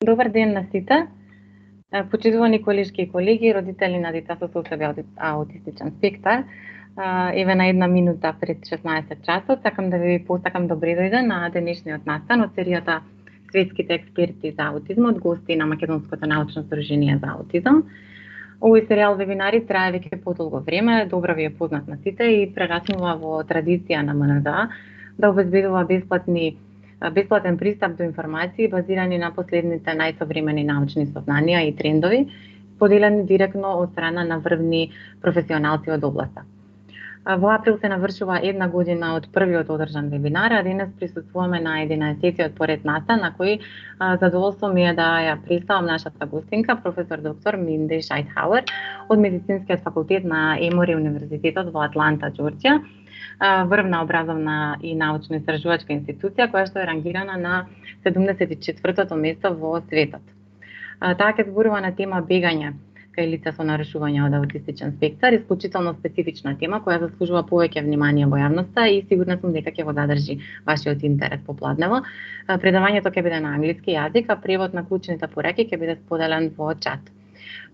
Добар ден на сите. Почитувани колешки и колеги, родители на деца со особи аутистичен спектар. Еве на една минута пред 16 часот, сакам да ви посакам добри дојде на денешниот настан од серијата Светските експерти за аутизмот, гости на Македонското научно здружение за аутизам. Овој серијал вебинари трае веќе подолго време, добро ви е познат на сите и прераснува во традиција на МНЗА да обезбедува бесплатен пристап до информации базирани на последните најсовремени научни сознанија и трендови, поделени директно од страна на врвни професионалци од областа. Во април се навршува една година од првиот одржан вебинар, а денес присуствуваме на 11-тиот поред настан, на кој задоволство ми е да ја представам нашата гостинка, професор доктор Минди Шајтхауер од Медицинскиот факултет на Емори Универзитетот во Атланта, Џорџија, врвна образовна и научно-истражувачка институција која што е рангирана на 74-тото место во светот. Таа ќе зборува на тема Бегање кај лица со нарушување од аутистичен спектар, исклучително специфична тема која заслужува повеќе внимание во јавноста и сигурна сум дека ќе го задржи вашиот интерес попладнево. Предавањето ќе биде на англиски јазик, а превод на клучните пораки ќе биде споделен во чат.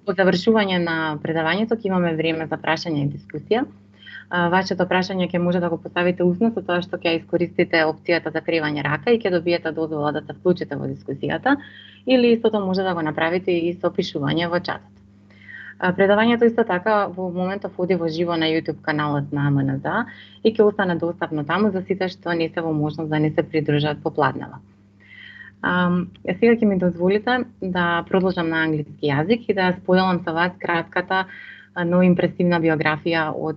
По завршување на предавањето ќе имаме време за прашање и дискусија. Вашето прашање ќе може да го поставите усно со тоа што ќе искористите опцијата за кривање рака и ќе добиете дозвола да се вклучите во дискусијата, или истото може да го направите и со пишување во чатот. Предавањето исто така во моментов оди во живо на YouTube каналот на МНЗА и ќе остане достапно таму за сите што не се во можност да не се придружат попладнево. Сега ќе ми дозволите да продолжам на англиски јазик и да споделам со вас кратката но импресивна биографија од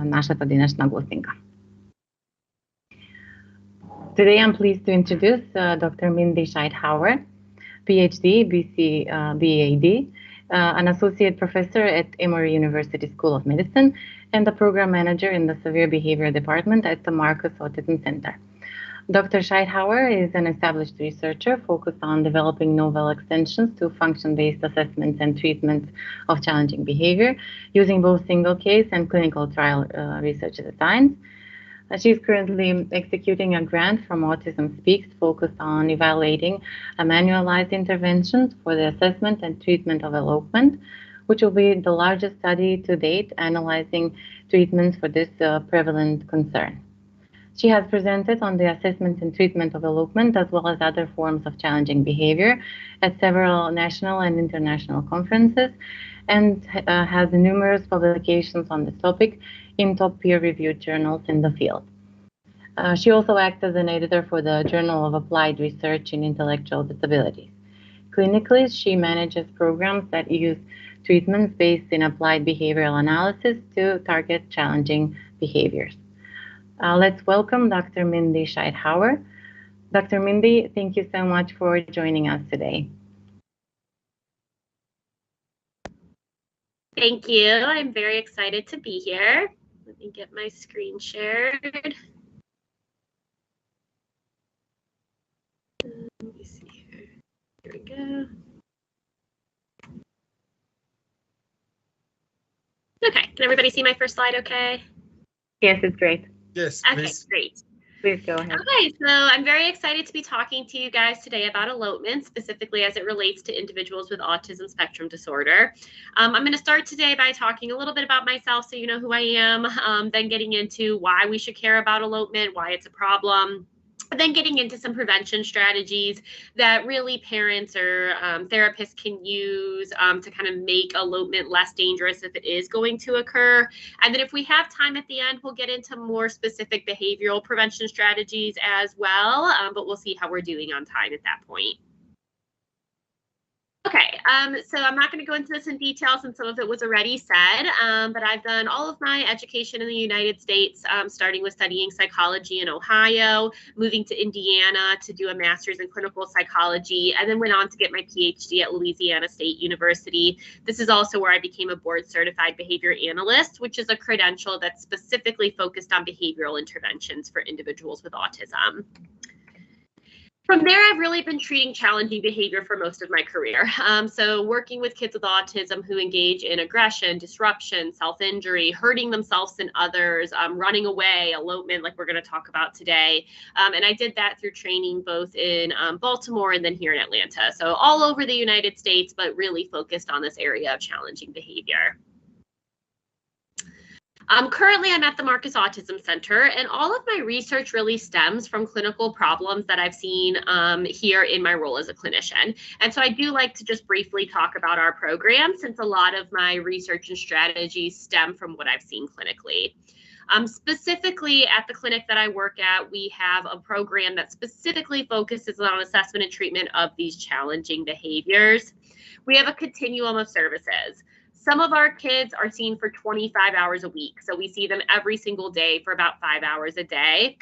нашата денешна гостинка. Today I'm pleased to introduce Dr. Mindi Шајтхауер, PhD, BC, BAD, an associate professor at Emori University School of Medicine and a program manager in the Severe Behavior Department at the Marcus Autism Center. Dr. Šaјtхауер is an established researcher focused on developing novel extensions to function-based assessments and treatments of challenging behavior, using both single case and clinical trial research designs. She is currently executing a grant from Autism Speaks focused on evaluating a manualized interventions for the assessment and treatment of elopement, which will be the largest study to date analyzing treatments for this prevalent concern. She has presented on the assessment and treatment of elopement as well as other forms of challenging behavior at several national and international conferences and has numerous publications on this topic in top peer-reviewed journals in the field. She also acts as an editor for the Journal of Applied Research in Intellectual Disabilities. Clinically, she manages programs that use treatments based in applied behavioral analysis to target challenging behaviors. Let's welcome Dr. Mindi Šaјtхауер. Dr. Mindi, thank you so much for joining us today. Thank you. I'm very excited to be here. Let me get my screen shared. Let me see here. Here we go. Okay, can everybody see my first slide okay? Yes, it's great. Yes, okay, please. Great. Please go ahead. Okay, so I'm very excited to be talking to you guys today about elopement, specifically as it relates to individuals with autism spectrum disorder. I'm going to start today by talking a little bit about myself so you know who I am, then getting into why we should care about elopement, why it's a problem, and then getting into some prevention strategies that really parents or therapists can use to kind of make elopement less dangerous if it is going to occur. And then if we have time at the end, we'll get into more specific behavioral prevention strategies as well, but we'll see how we're doing on time at that point. Okay, so I'm not going to go into this in detail since some of it was already said, but I've done all of my education in the United States, starting with studying psychology in Ohio, moving to Indiana to do a master's in clinical psychology, and then went on to get my PhD at Louisiana State University. This is also where I became a board-certified behavior analyst, which is a credential that's specifically focused on behavioral interventions for individuals with autism. From there, I've really been treating challenging behavior for most of my career. So working with kids with autism who engage in aggression, disruption, self-injury, hurting themselves and others, running away, elopement, like we're going to talk about today. And I did that through training both in Baltimore and then here in Atlanta. So all over the United States, but really focused on this area of challenging behavior. Currently, I'm at the Marcus Autism Center, and all of my research really stems from clinical problems that I've seen here in my role as a clinician. And so I do like to just briefly talk about our program, since a lot of my research and strategies stem from what I've seen clinically. Specifically at the clinic that I work at, we have a program that specifically focuses on assessment and treatment of these challenging behaviors. We have a continuum of services. Some of our kids are seen for 25 hours a week. So we see them every single day for about 5 hours a day.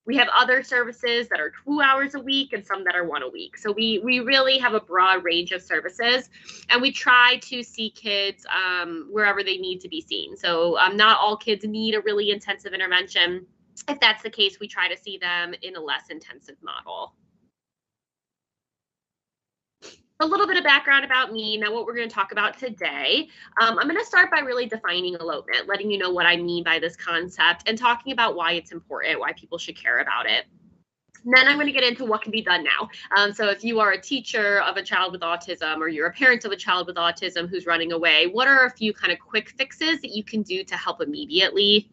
We have other services that are 2 hours a week and some that are 1 a week. So we really have a broad range of services, and we try to see kids wherever they need to be seen. So not all kids need a really intensive intervention. If that's the case, we try to see them in a less intensive model. A little bit of background about me, now what we're going to talk about today. I'm going to start by really defining elopement, letting you know what I mean by this concept, and talking about why it's important, why people should care about it. And then I'm going to get into what can be done now. So if you are a teacher of a child with autism, or you're a parent of a child with autism who's running away, what are a few kind of quick fixes that you can do to help immediately?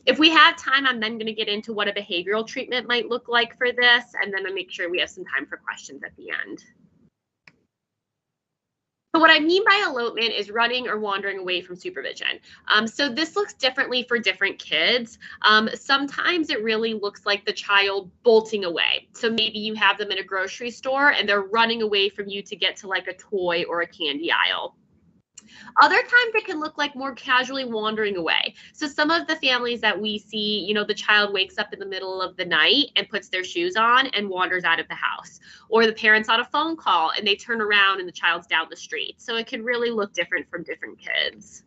If we have time, I'm then going to get into what a behavioral treatment might look like for this, and then I'll make sure we have some time for questions at the end. So what I mean by elopement is running or wandering away from supervision. So this looks differently for different kids. Sometimes it really looks like the child bolting away. So maybe you have them in a grocery store and they're running away from you to get to like a toy or a candy aisle. Other times it can look like more casually wandering away. So some of the families that we see, the child wakes up in the middle of the night and puts their shoes on and wanders out of the house. Or the parent's on a phone call and they turn around and the child's down the street. So it can really look different from different kids.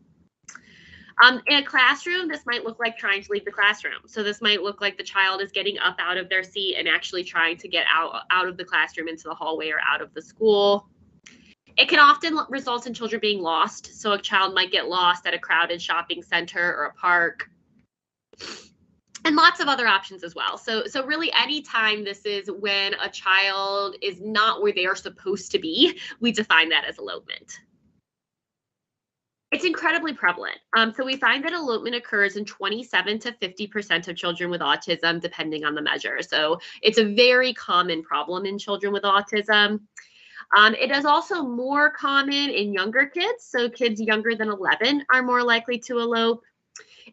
In a classroom, this might look like trying to leave the classroom. So this might look like the child is getting up out of their seat and actually trying to get out of the classroom into the hallway or out of the school. It can often result in children being lost. So a child might get lost at a crowded shopping center or a park. And lots of other options as well. So really anytime this is when a child is not where they are supposed to be, we define that as elopement. It's incredibly prevalent. So we find that elopement occurs in 27 to 50% of children with autism, depending on the measure. So it's a very common problem in children with autism. It is also more common in younger kids. So kids younger than 11 are more likely to elope.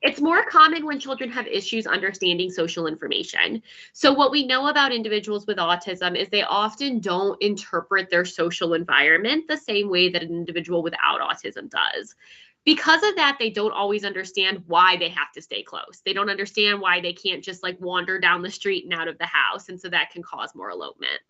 It's more common when children have issues understanding social information. So what we know about individuals with autism is they often don't interpret their social environment the same way that an individual without autism does. Because of that, they don't always understand why they have to stay close. They don't understand why they can't just like wander down the street and out of the house. And so that can cause more elopement.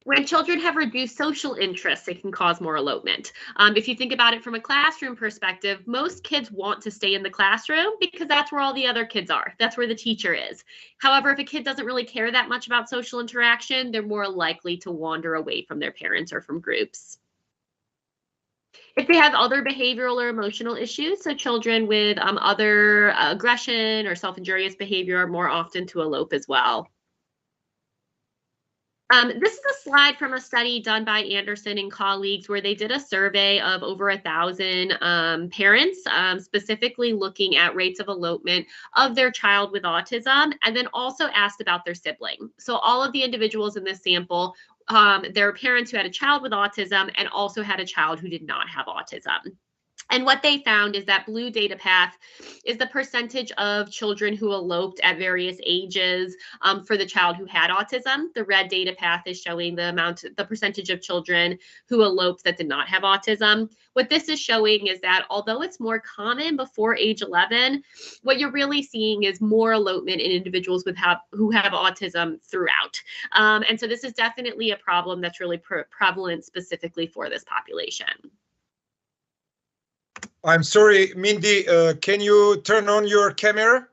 When children have reduced social interests, it can cause more elopement. If you think about it from a classroom perspective, most kids want to stay in the classroom because that's where all the other kids are. That's where the teacher is. However, if a kid doesn't really care that much about social interaction, they're more likely to wander away from their parents or from groups. If they have other behavioral or emotional issues, so children with other aggression or self-injurious behavior are more often to elope as well. This is a slide from a study done by Anderson and colleagues where they did a survey of over 1,000 parents, specifically looking at rates of elopement of their child with autism, and then also asked about their sibling. So all of the individuals in this sample, there are parents who had a child with autism and also had a child who did not have autism. And what they found is that blue data path is the percentage of children who eloped at various ages for the child who had autism. The red data path is showing the percentage of children who eloped that did not have autism. What this is showing is that although it's more common before age 11, what you're really seeing is more elopement in individuals who have autism throughout. And so this is definitely a problem that's really prevalent specifically for this population. I'm sorry, Mindy, can you turn on your camera,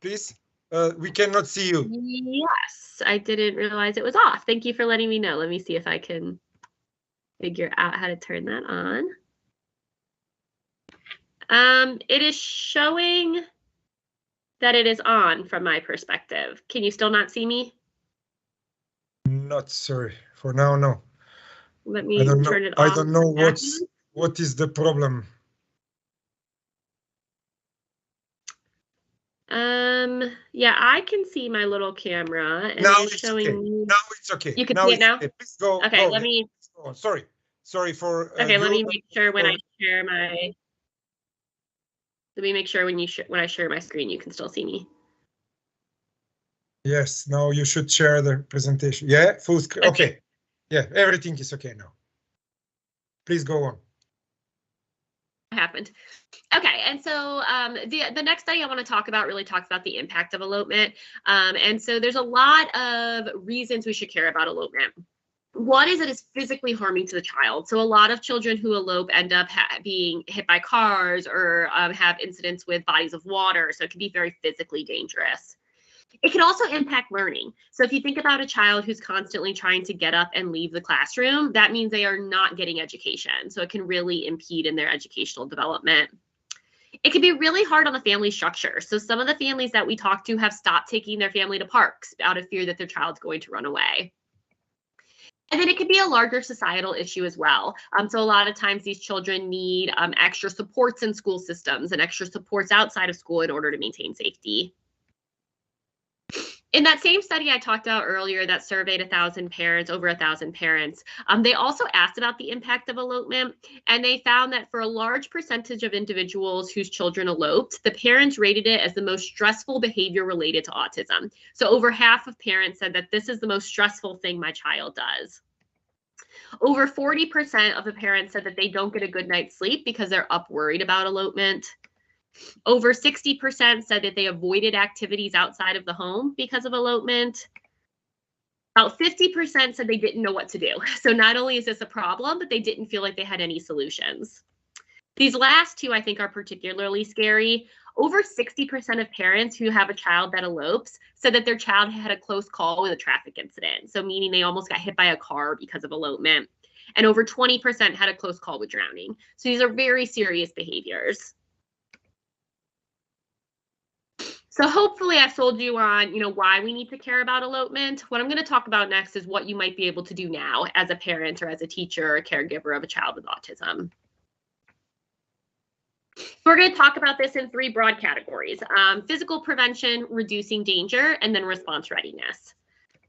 please? We cannot see you. Yes, I didn't realize it was off. Thank you for letting me know. Let me see if I can figure out how to turn that on. It is showing that it is on from my perspective. Can you still not see me? Not sorry. For now, no. Let me turn it on. I don't know what is the problem. Yeah, I can see my little camera and Now it's showing okay. me. Now it's okay. You can see it now? Okay. Please go. Okay, go. let me. Oh, sorry for. Okay, let me make sure when I share my. Let me make sure when I share my screen, you can still see me. Yes. Now you should share the presentation. Yeah. Full screen. Okay. Yeah. Everything is okay now. Please go on. Happened. Okay, and so the next study I want to talk about really talks about the impact of elopement. And so there's a lot of reasons we should care about elopement. One is that it's physically harming to the child. So a lot of children who elope end up being hit by cars or have incidents with bodies of water. So it can be very physically dangerous. It can also impact learning. So if you think about a child who's constantly trying to get up and leave the classroom, that means they are not getting education. So it can really impede in their educational development. It can be really hard on the family structure. So some of the families that we talk to have stopped taking their family to parks out of fear that their child's going to run away. And then it could be a larger societal issue as well. So a lot of times these children need extra supports in school systems and extra supports outside of school in order to maintain safety. In that same study I talked about earlier that surveyed 1,000 parents, over 1,000 parents, they also asked about the impact of elopement, and they found that for a large percentage of individuals whose children eloped, the parents rated it as the most stressful behavior related to autism. So over half of parents said that this is the most stressful thing my child does. Over 40% of the parents said that they don't get a good night's sleep because they're up worried about elopement. Over 60% said that they avoided activities outside of the home because of elopement. About 50% said they didn't know what to do. So not only is this a problem, but they didn't feel like they had any solutions. These last two, I think, are particularly scary. Over 60% of parents who have a child that elopes said that their child had a close call with a traffic incident. So meaning they almost got hit by a car because of elopement. And over 20% had a close call with drowning. So these are very serious behaviors. So hopefully I've sold you on, why we need to care about elopement. What I'm going to talk about next is what you might be able to do now as a parent or as a teacher or a caregiver of a child with autism. We're going to talk about this in three broad categories: physical prevention, reducing danger, and then response readiness.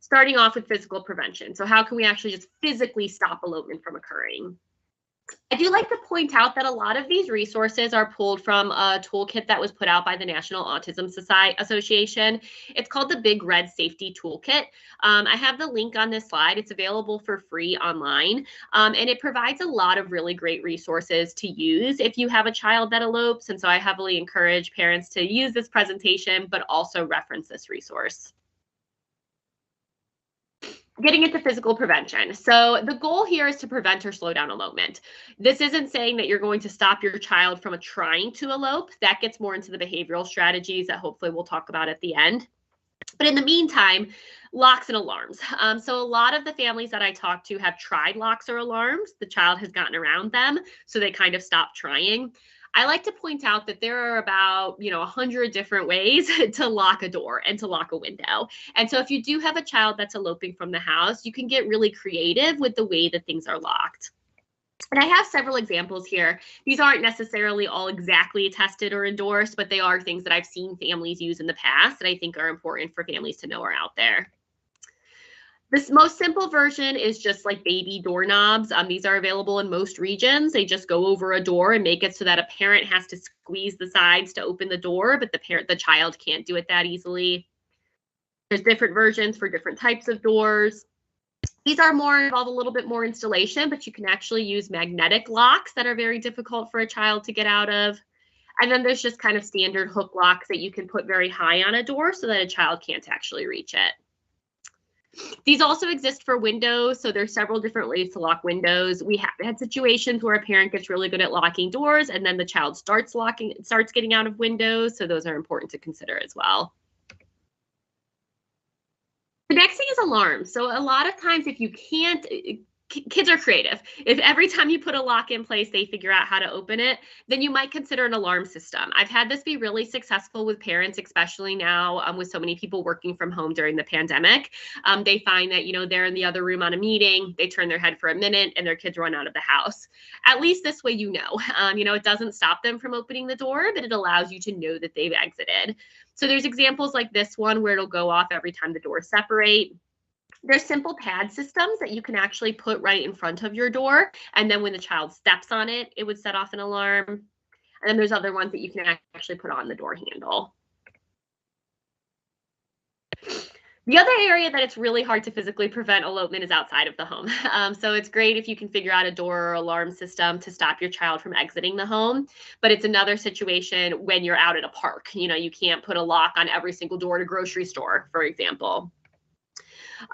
Starting off with physical prevention. So how can we actually just physically stop elopement from occurring? I do like to point out that a lot of these resources are pulled from a toolkit that was put out by the National Autism Association. It's called the Big Red Safety Toolkit. I have the link on this slide. It's available for free online, and it provides a lot of really great resources to use if you have a child that elopes. And so I heavily encourage parents to use this presentation, but also reference this resource. Getting into physical prevention. So the goal here is to prevent or slow down elopement. This isn't saying that you're going to stop your child from trying to elope. That gets more into the behavioral strategies that hopefully we'll talk about at the end. But in the meantime, locks and alarms. So a lot of the families that I talk to have tried locks or alarms. The child has gotten around them, so they kind of stopped trying. I like to point out that there are about 100 different ways to lock a door and to lock a window. And so if you do have a child that's eloping from the house, you can get really creative with the way that things are locked. And I have several examples here. These aren't necessarily all exactly tested or endorsed, but they are things that I've seen families use in the past that I think are important for families to know are out there. This most simple version is just like baby doorknobs. These are available in most regions. They just go over a door and make it so that a parent has to squeeze the sides to open the door, but the child can't do it that easily. There's different versions for different types of doors. These are involve a little bit more installation, but you can actually use magnetic locks that are very difficult for a child to get out of. And then there's just kind of standard hook locks that you can put very high on a door so that a child can't actually reach it. These also exist for windows, so there's several different ways to lock windows. We have had situations where a parent gets really good at locking doors and then the child starts getting out of windows, so those are important to consider as well. The next thing is alarms. So a lot of times if you can't, kids are creative. If every time you put a lock in place, they figure out how to open it, then you might consider an alarm system. I've had this be really successful with parents, especially now with so many people working from home during the pandemic. They find that, you know, they're in the other room on a meeting, they turn their head for a minute and their kids run out of the house. At least this way, you know, it doesn't stop them from opening the door, but it allows you to know that they've exited. So there's examples like this one where it'll go off every time the doors separate. There's simple pad systems that you can actually put right in front of your door. And then when the child steps on it, it would set off an alarm. And then there's other ones that you can actually put on the door handle. The other area that it's really hard to physically prevent elopement is outside of the home. So it's great if you can figure out a door or alarm system to stop your child from exiting the home. But it's another situation when you're out at a park. You know, you can't put a lock on every single door at a grocery store, for example.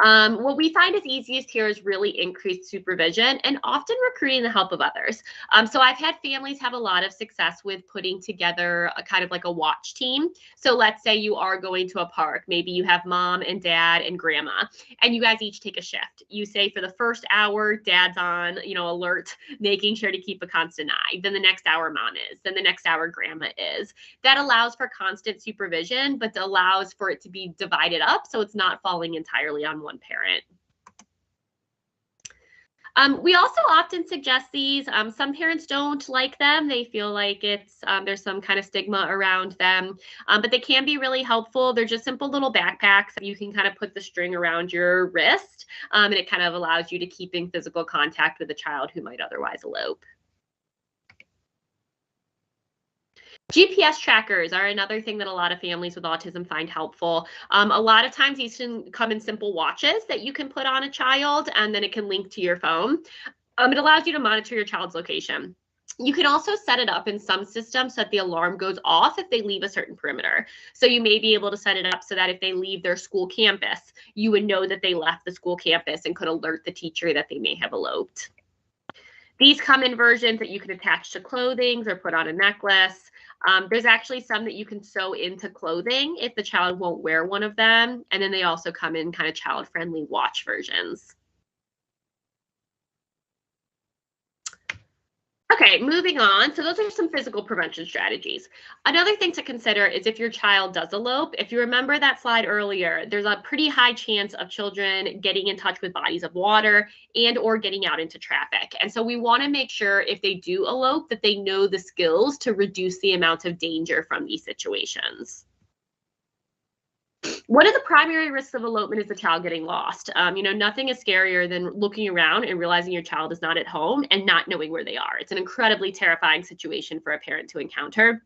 What we find is easiest here is really increased supervision and often recruiting the help of others. So I've had families have a lot of success with putting together a kind of like a watch team. So let's say you are going to a park, maybe you have mom and dad and grandma, and you guys each take a shift. You say for the first hour, dad's on, you know, alert, making sure to keep a constant eye. Then the next hour, mom is. Then the next hour, grandma is. That allows for constant supervision, but allows for it to be divided up so it's not falling entirely on one parent. We also often suggest these. Some parents don't like them. They feel like it's there's some kind of stigma around them, but they can be really helpful. They're just simple little backpacks. You can kind of put the string around your wrist, and it kind of allows you to keep in physical contact with a child who might otherwise elope. GPS trackers are another thing that a lot of families with autism find helpful. A lot of times these can come in simple watches that you can put on a child and then it can link to your phone. It allows you to monitor your child's location. You can also set it up in some systems so that the alarm goes off if they leave a certain perimeter. So you may be able to set it up so that if they leave their school campus, you would know that they left the school campus and could alert the teacher that they may have eloped. These come in versions that you can attach to clothing or put on a necklace. There's actually some that you can sew into clothing if the child won't wear one of them. And then they also come in kind of child-friendly watch versions. Okay, moving on. So those are some physical prevention strategies. Another thing to consider is if your child does elope. If you remember that slide earlier, there's a pretty high chance of children getting in touch with bodies of water and or getting out into traffic. And so we want to make sure if they do elope that they know the skills to reduce the amount of danger from these situations. One of the primary risks of elopement is the child getting lost. You know, nothing is scarier than looking around and realizing your child is not at home and not knowing where they are. It's an incredibly terrifying situation for a parent to encounter.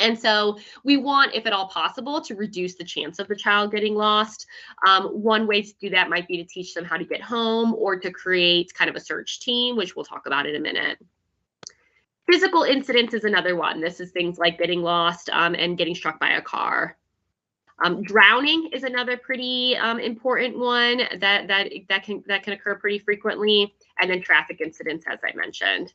And so we want, if at all possible, to reduce the chance of the child getting lost. One way to do that might be to teach them how to get home or to create kind of a search team, which we'll talk about in a minute. Physical incidents is another one. This is things like getting lost and getting struck by a car. Drowning is another pretty important one that can occur pretty frequently, and then traffic incidents, as I mentioned.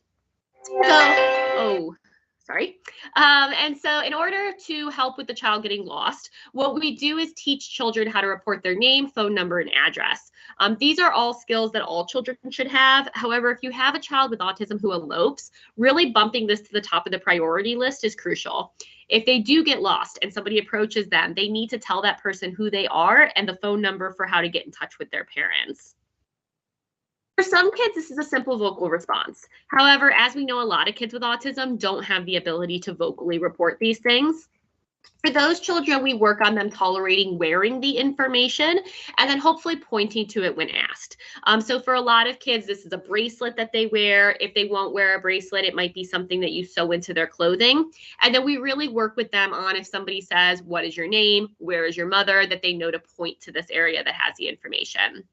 And so in order to help with the child getting lost, what we do is teach children how to report their name, phone number, and address. These are all skills that all children should have. However, if you have a child with autism who elopes, really bumping this to the top of the priority list is crucial. If they do get lost and somebody approaches them, they need to tell that person who they are and the phone number for how to get in touch with their parents. For some kids, this is a simple vocal response. However, as we know, a lot of kids with autism don't have the ability to vocally report these things. For those children, we work on them tolerating wearing the information and then hopefully pointing to it when asked. So for a lot of kids, this is a bracelet that they wear. If they won't wear a bracelet, it might be something that you sew into their clothing. And then we really work with them on if somebody says, what is your name? Where is your mother? That they know to point to this area that has the information.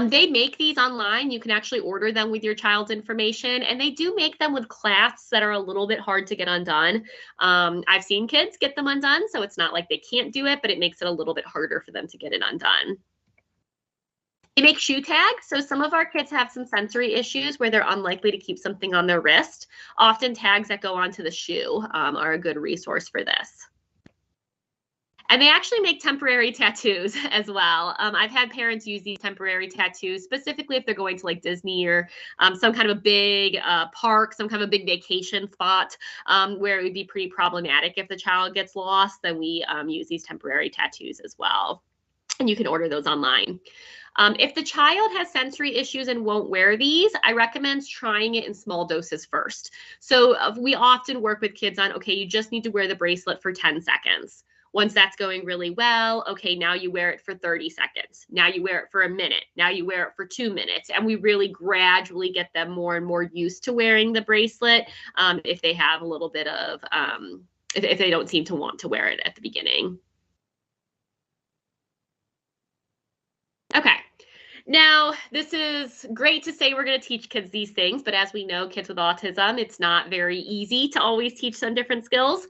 They make these online. You can actually order them with your child's information, and they do make them with clasps that are a little bit hard to get undone. I've seen kids get them undone, so it's not like they can't do it, but it makes it a little bit harder for them to get it undone. They make shoe tags. So some of our kids have some sensory issues where they're unlikely to keep something on their wrist. Often tags that go onto the shoe are a good resource for this. And they actually make temporary tattoos as well. I've had parents use these temporary tattoos specifically if they're going to like Disney or some kind of a big park, some kind of a big vacation spot where it would be pretty problematic if the child gets lost. Then we use these temporary tattoos as well. And you can order those online. If the child has sensory issues and won't wear these, I recommend trying it in small doses first. So we often work with kids on, okay, you just need to wear the bracelet for 10 seconds. Once that's going really well, okay, now you wear it for 30 seconds. Now you wear it for a minute. Now you wear it for 2 minutes. And we really gradually get them more and more used to wearing the bracelet if they have a little bit of, if they don't seem to want to wear it at the beginning. Okay. Now, this is great to say we're going to teach kids these things, but as we know, kids with autism, it's not very easy to always teach them different skills.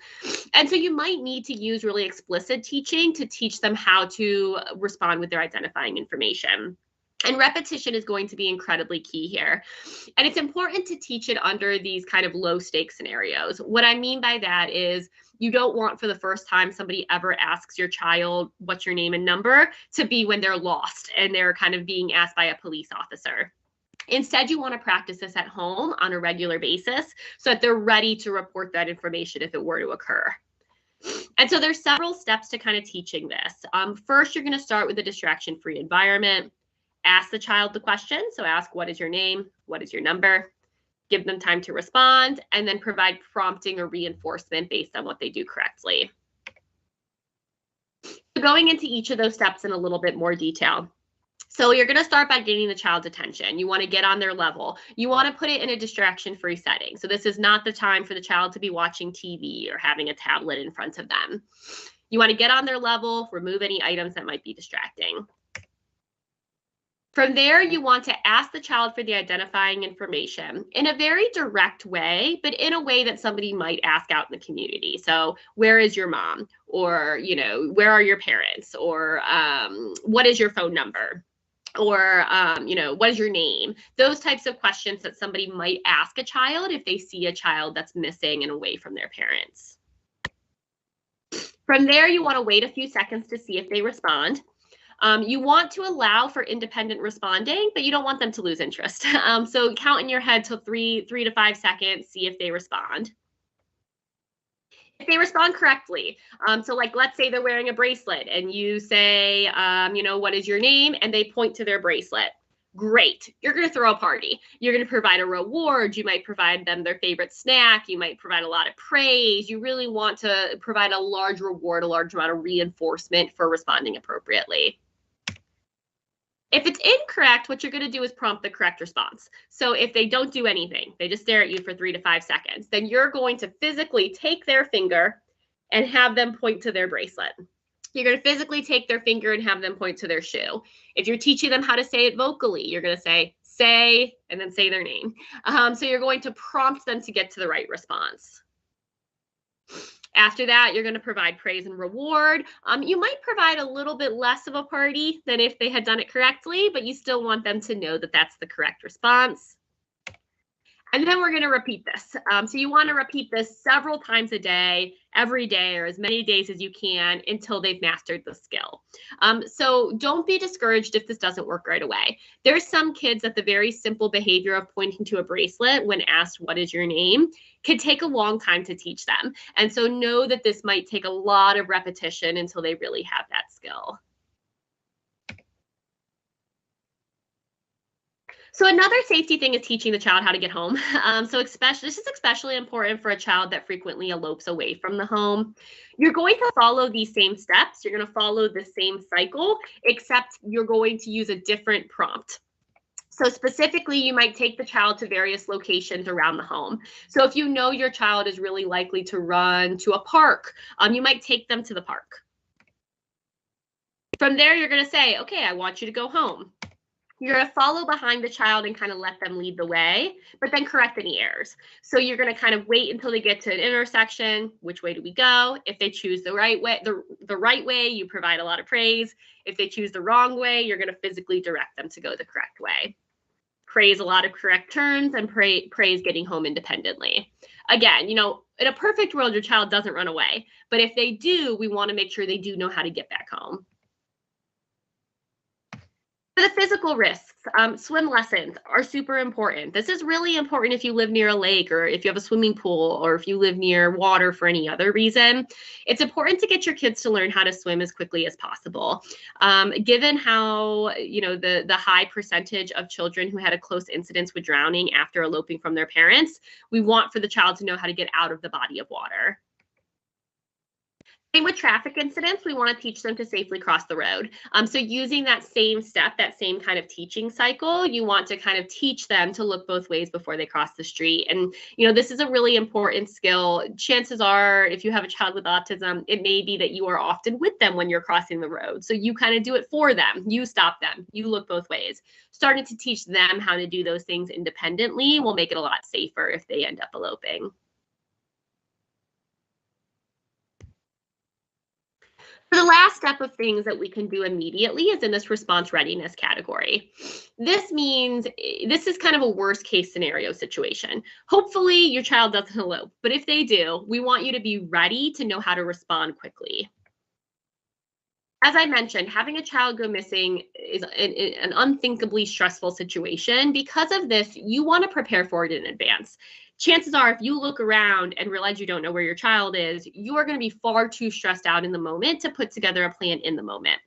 And so you might need to use really explicit teaching to teach them how to respond with their identifying information. And repetition is going to be incredibly key here. And it's important to teach it under these kind of low stakes scenarios. What I mean by that is you don't want for the first time somebody ever asks your child, what's your name and number, to be when they're lost and they're kind of being asked by a police officer. Instead, you want to practice this at home on a regular basis so that they're ready to report that information if it were to occur. And so there's several steps to kind of teaching this. First, you're going to start with a distraction-free environment. Ask the child the question. So ask, what is your name? What is your number? Give them time to respond, and then provide prompting or reinforcement based on what they do correctly. So going into each of those steps in a little bit more detail. So you're going to start by gaining the child's attention. You want to get on their level. You want to put it in a distraction-free setting. So this is not the time for the child to be watching TV or having a tablet in front of them. You want to get on their level, remove any items that might be distracting. From there, you want to ask the child for the identifying information in a very direct way, but in a way that somebody might ask out in the community. So where is your mom? Or, you know, where are your parents? Or what is your phone number? Or, you know, what is your name? Those types of questions that somebody might ask a child if they see a child that's missing and away from their parents. From there, you want to wait a few seconds to see if they respond. You want to allow for independent responding, but you don't want them to lose interest. So count in your head till 3 to 5 seconds, see if they respond. If they respond correctly, so like let's say they're wearing a bracelet and you say, you know, what is your name? And they point to their bracelet. Great. You're going to throw a party. You're going to provide a reward. You might provide them their favorite snack. You might provide a lot of praise. You really want to provide a large reward, a large amount of reinforcement for responding appropriately. If it's incorrect, what you're going to do is prompt the correct response. So if they don't do anything, they just stare at you for 3 to 5 seconds, then you're going to physically take their finger and have them point to their bracelet. You're going to physically take their finger and have them point to their shoe. If you're teaching them how to say it vocally, you're going to say, and then say their name. So you're going to prompt them to get to the right response. After that, you're going to provide praise and reward. You might provide a little bit less of a party than if they had done it correctly, but you still want them to know that that's the correct response. And then we're going to repeat this. So you want to repeat this several times a day, every day, or as many days as you can until they've mastered the skill. So don't be discouraged if this doesn't work right away. There's some kids that the very simple behavior of pointing to a bracelet when asked, what is your name, could take a long time to teach them. And so know that this might take a lot of repetition until they really have that skill. So another safety thing is teaching the child how to get home. This is especially important for a child that frequently elopes away from the home. You're going to follow these same steps. You're going to follow the same cycle, except you're going to use a different prompt. So specifically, you might take the child to various locations around the home. So if you know your child is really likely to run to a park, you might take them to the park. From there, you're going to say, okay, I want you to go home. You're going to follow behind the child and kind of let them lead the way, but then correct any errors. So you're going to kind of wait until they get to an intersection. Which way do we go? If they choose the right way, the right way, you provide a lot of praise. If they choose the wrong way, you're going to physically direct them to go the correct way. Praise a lot of correct turns and praise getting home independently. Again, you know, in a perfect world, your child doesn't run away. But if they do, we want to make sure they do know how to get back home. For the physical risks, swim lessons are super important. This is really important if you live near a lake or if you have a swimming pool or if you live near water for any other reason. It's important to get your kids to learn how to swim as quickly as possible. Given how, the high percentage of children who had a close incidence with drowning after eloping from their parents, we want for the child to know how to get out of the body of water. Same with traffic incidents, we want to teach them to safely cross the road. So using that same step, that same kind of teaching cycle, you want to kind of teach them to look both ways before they cross the street. And, this is a really important skill. Chances are, if you have a child with autism, it may be that you are often with them when you're crossing the road. So you kind of do it for them. You stop them. You look both ways. Starting to teach them how to do those things independently will make it a lot safer if they end up eloping. So the last step of things that we can do immediately is in this response readiness category. This means this is kind of a worst case scenario situation. Hopefully your child doesn't elope, but if they do, we want you to be ready to know how to respond quickly. As I mentioned, having a child go missing is an unthinkably stressful situation. Because of this, you want to prepare for it in advance. Chances are, if you look around and realize you don't know where your child is, you are going to be far too stressed out in the moment to put together a plan in the moment.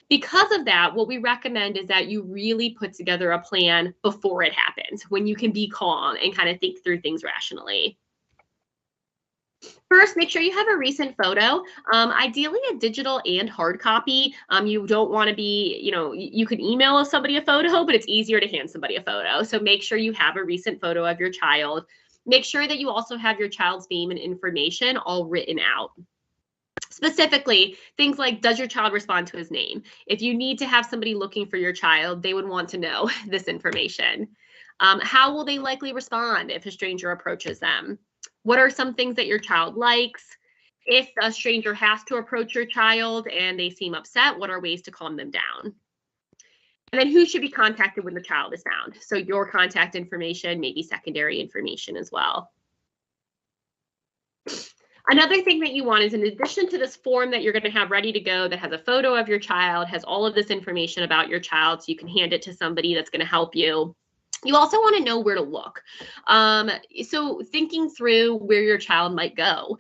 Because of that, what we recommend is that you really put together a plan before it happens, when you can be calm and kind of think through things rationally. First, make sure you have a recent photo, ideally a digital and hard copy. You don't want to be, you could email somebody a photo, but it's easier to hand somebody a photo. So make sure you have a recent photo of your child. Make sure that you also have your child's name and information all written out. Specifically, things like, does your child respond to his name? If you need to have somebody looking for your child, they would want to know this information. How will they likely respond if a stranger approaches them? What are some things that your child likes? If a stranger has to approach your child and they seem upset, what are ways to calm them down? And then who should be contacted when the child is found? So your contact information, maybe secondary information as well. Another thing that you want is, in addition to this form that you're going to have ready to go that has a photo of your child, has all of this information about your child, so you can hand it to somebody that's going to help you. You also want to know where to look. So thinking through where your child might go.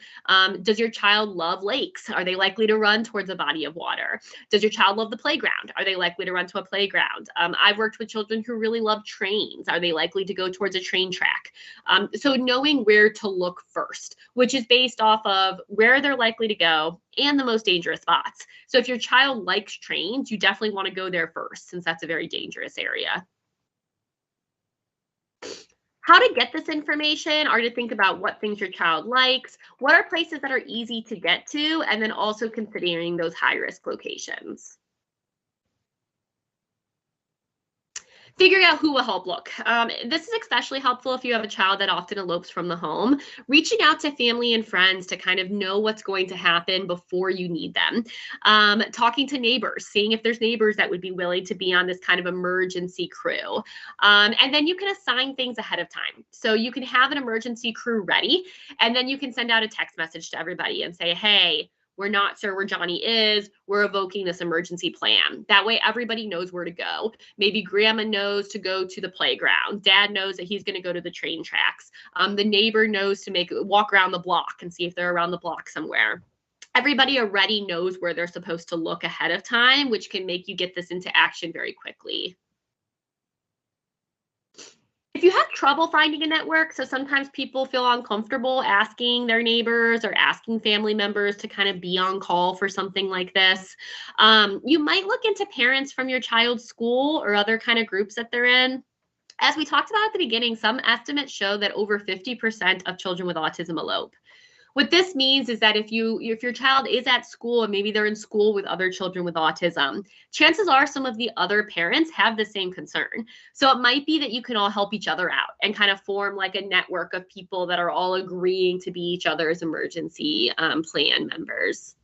Does your child love lakes? Are they likely to run towards a body of water? Does your child love the playground? Are they likely to run to a playground? I've worked with children who really love trains. Are they likely to go towards a train track? So knowing where to look first, which is based off of where they're likely to go and the most dangerous spots. So if your child likes trains, you definitely want to go there first, since that's a very dangerous area. How to get this information are to think about what things your child likes, what are places that are easy to get to, and then also considering those high-risk locations. Figuring out who will help look. This is especially helpful if you have a child that often elopes from the home. Reaching out to family and friends to kind of know what's going to happen before you need them. Talking to neighbors, seeing if there's neighbors that would be willing to be on this kind of emergency crew. And then you can assign things ahead of time. So you can have an emergency crew ready, and then you can send out a text message to everybody and say, hey, we're not sure where Johnny is. We're evoking this emergency plan. That way everybody knows where to go. Maybe grandma knows to go to the playground. Dad knows that he's going to go to the train tracks. The neighbor knows to walk around the block and see if they're around the block somewhere. Everybody already knows where they're supposed to look ahead of time, which can make you get this into action very quickly. If you have trouble finding a network, so sometimes people feel uncomfortable asking their neighbors or asking family members to kind of be on call for something like this, you might look into parents from your child's school or other kind of groups that they're in. As we talked about at the beginning, some estimates show that over 50% of children with autism elope. What this means is that if your child is at school and maybe they're in school with other children with autism, chances are some of the other parents have the same concern. So it might be that you can all help each other out and kind of form like a network of people that are all agreeing to be each other's emergency plan members.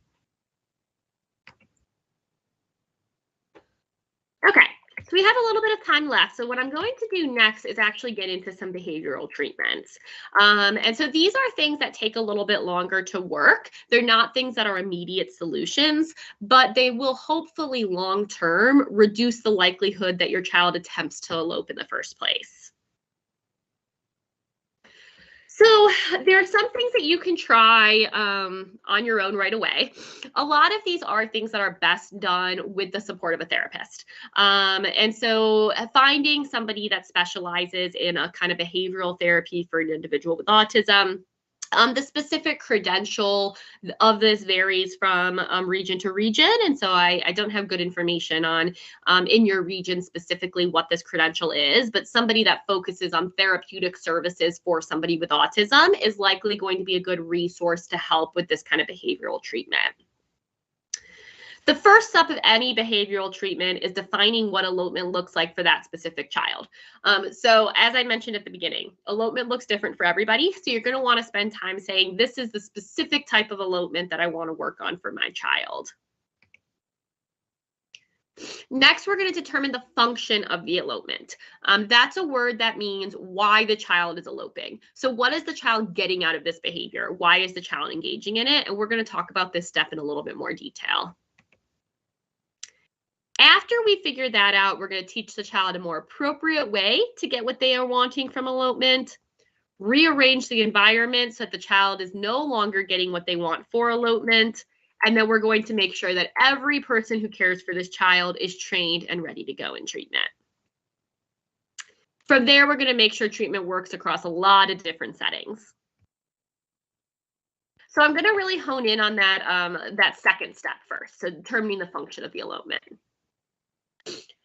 Okay, So we have a little bit of time left. So what I'm going to do next is actually get into some behavioral treatments. And so these are things that take a little bit longer to work. They're not things that are immediate solutions, but they will hopefully long-term reduce the likelihood that your child attempts to elope in the first place. So there are some things that you can try on your own right away. A lot of these are things that are best done with the support of a therapist. And so finding somebody that specializes in a kind of behavioral therapy for an individual with autism. The specific credential of this varies from region to region, and so I don't have good information on in your region specifically what this credential is, but somebody that focuses on therapeutic services for somebody with autism is likely going to be a good resource to help with this kind of behavioral treatment. The first step of any behavioral treatment is defining what elopement looks like for that specific child. So as I mentioned at the beginning, elopement looks different for everybody. So you're going to want to spend time saying, this is the specific type of elopement that I want to work on for my child. Next, we're going to determine the function of the elopement. That's a word that means why the child is eloping. So what is the child getting out of this behavior? Why is the child engaging in it? And we're going to talk about this step in a little bit more detail. After we figure that out, we're going to teach the child a more appropriate way to get what they are wanting from elopement, rearrange the environment so that the child is no longer getting what they want for elopement, and then we're going to make sure that every person who cares for this child is trained and ready to go in treatment. From there, we're going to make sure treatment works across a lot of different settings. So I'm going to really hone in on that second step first, so determining the function of the elopement.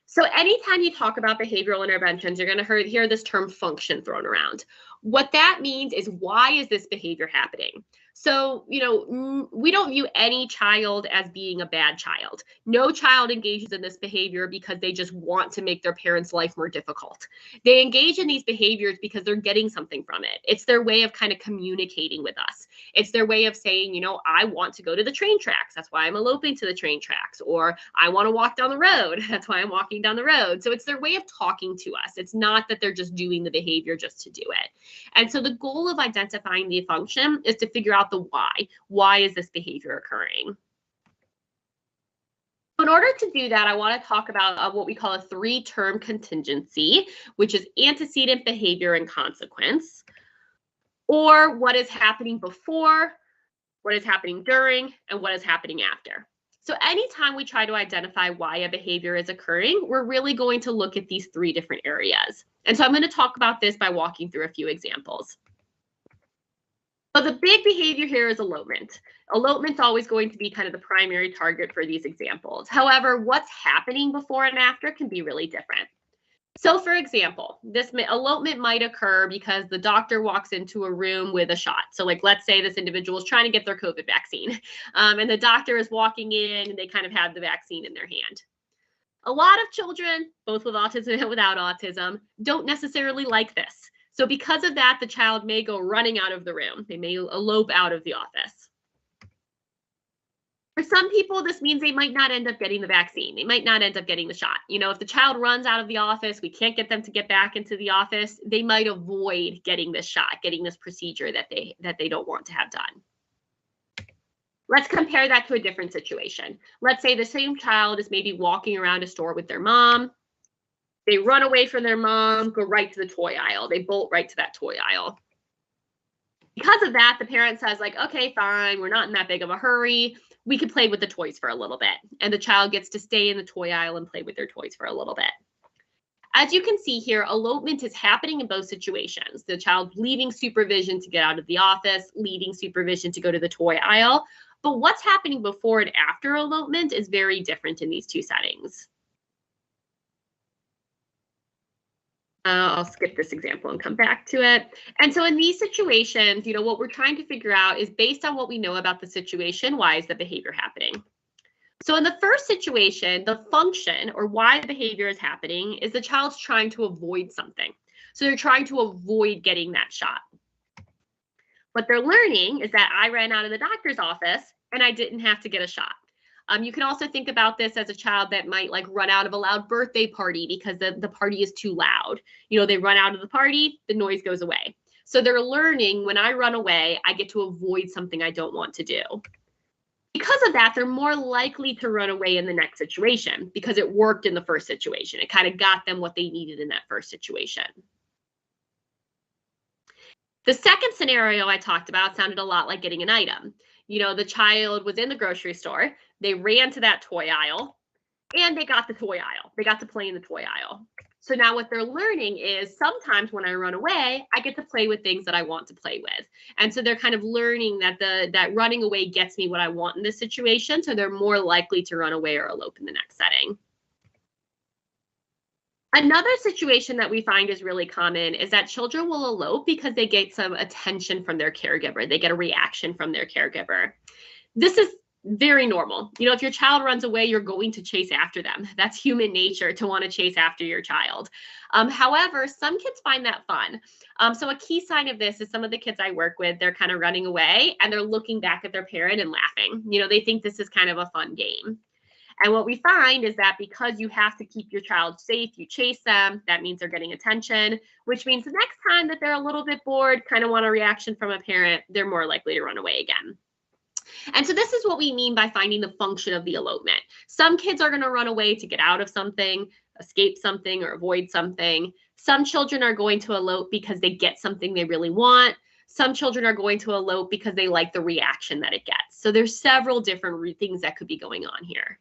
So anytime you talk about behavioral interventions, you're going to hear this term function thrown around. What that means is, why is this behavior happening? So, you know, we don't view any child as being a bad child. No child engages in this behavior because they just want to make their parents' life more difficult. They engage in these behaviors because they're getting something from it. It's their way of kind of communicating with us. It's their way of saying, you know, I want to go to the train tracks. That's why I'm eloping to the train tracks. Or I want to walk down the road. That's why I'm walking down the road. So it's their way of talking to us. It's not that they're just doing the behavior just to do it. And so the goal of identifying the function is to figure out the why. Why is this behavior occurring? In order to do that, I want to talk about what we call a three-term contingency, which is antecedent, behavior, and consequence, or what is happening before, what is happening during, and what is happening after. So anytime we try to identify why a behavior is occurring, we're really going to look at these three different areas. And so I'm going to talk about this by walking through a few examples. So the big behavior here is elopement. Elopement's always going to be kind of the primary target for these examples. However, what's happening before and after can be really different. So for example, this elopement might occur because the doctor walks into a room with a shot. So like, let's say this individual is trying to get their COVID vaccine, and the doctor is walking in and they kind of have the vaccine in their hand. A lot of children, both with autism and without autism, don't necessarily like this. So because of that, the child may go running out of the room. They may elope out of the office. For some people, this means they might not end up getting the vaccine. They might not end up getting the shot. You know, if the child runs out of the office, we can't get them to get back into the office, they might avoid getting this shot, getting this procedure that they don't want to have done. Let's compare that to a different situation. Let's say the same child is maybe walking around a store with their mom. They run away from their mom, go right to the toy aisle. They bolt right to that toy aisle. Because of that, the parent says like, okay, fine, we're not in that big of a hurry. We can play with the toys for a little bit. And the child gets to stay in the toy aisle and play with their toys for a little bit. As you can see here, elopement is happening in both situations. The child leaving supervision to get out of the office, leaving supervision to go to the toy aisle. But what's happening before and after elopement is very different in these two settings. I'll skip this example and come back to it. And so in these situations, you know, what we're trying to figure out is based on what we know about the situation, why is the behavior happening? So in the first situation, the function or why the behavior is happening is the child's trying to avoid something. So they're trying to avoid getting that shot. What they're learning is that I ran out of the doctor's office and I didn't have to get a shot. You can also think about this as a child that might like run out of a loud birthday party because the party is too loud. You know, they run out of the party, the noise goes away. So they're learning, when I run away, I get to avoid something I don't want to do. Because of that, they're more likely to run away in the next situation because it worked in the first situation. It kind of got them what they needed in that first situation. The second scenario I talked about sounded a lot like getting an item. You know, the child was in the grocery store, they ran to that toy aisle, and they got the toy aisle. They got to play in the toy aisle. So now what they're learning is sometimes when I run away, I get to play with things that I want to play with. And so they're kind of learning that that running away gets me what I want in this situation. So they're more likely to run away or elope in the next setting. Another situation that we find is really common is that children will elope because they get some attention from their caregiver. They get a reaction from their caregiver. This is very normal. You know, if your child runs away, you're going to chase after them. That's human nature to want to chase after your child. However, some kids find that fun. So a key sign of this is some of the kids I work with, they're kind of running away and they're looking back at their parent and laughing. You know, they think this is kind of a fun game. And what we find is that because you have to keep your child safe, you chase them, that means they're getting attention, which means the next time that they're a little bit bored, kind of want a reaction from a parent, they're more likely to run away again. And so this is what we mean by finding the function of the elopement. Some kids are going to run away to get out of something, escape something, or avoid something. Some children are going to elope because they get something they really want. Some children are going to elope because they like the reaction that it gets. So there's several different things that could be going on here.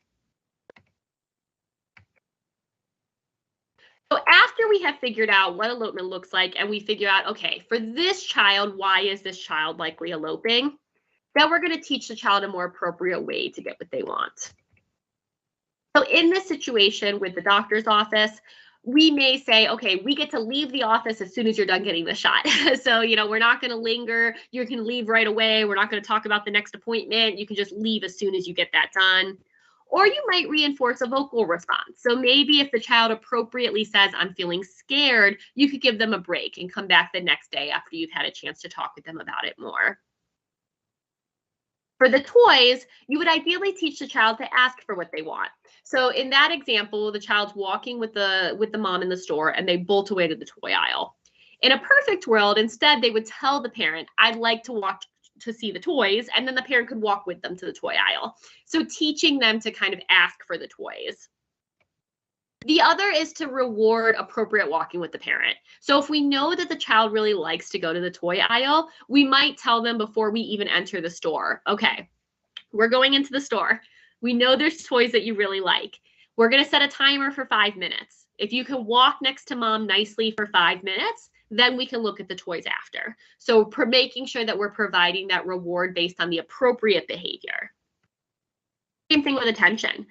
So after we have figured out what elopement looks like and we figure out, okay, for this child, why is this child likely eloping? Then we're going to teach the child a more appropriate way to get what they want. So in this situation with the doctor's office, we may say, okay, we get to leave the office as soon as you're done getting the shot. So, you know, we're not going to linger. You can leave right away. We're not going to talk about the next appointment. You can just leave as soon as you get that done. Or you might reinforce a vocal response. So maybe if the child appropriately says, I'm feeling scared, you could give them a break and come back the next day after you've had a chance to talk with them about it more. For the toys, you would ideally teach the child to ask for what they want. So in that example, the child's walking with the mom in the store and they bolt away to the toy aisle. In a perfect world, instead, they would tell the parent, I'd like to walk to see the toys, and then the parent could walk with them to the toy aisle. So teaching them to kind of ask for the toys. The other is to reward appropriate walking with the parent. So if we know that the child really likes to go to the toy aisle, we might tell them before we even enter the store, okay, we're going into the store. We know there's toys that you really like. We're going to set a timer for 5 minutes. If you can walk next to mom nicely for 5 minutes, then we can look at the toys after. So making sure that we're providing that reward based on the appropriate behavior. Same thing with attention.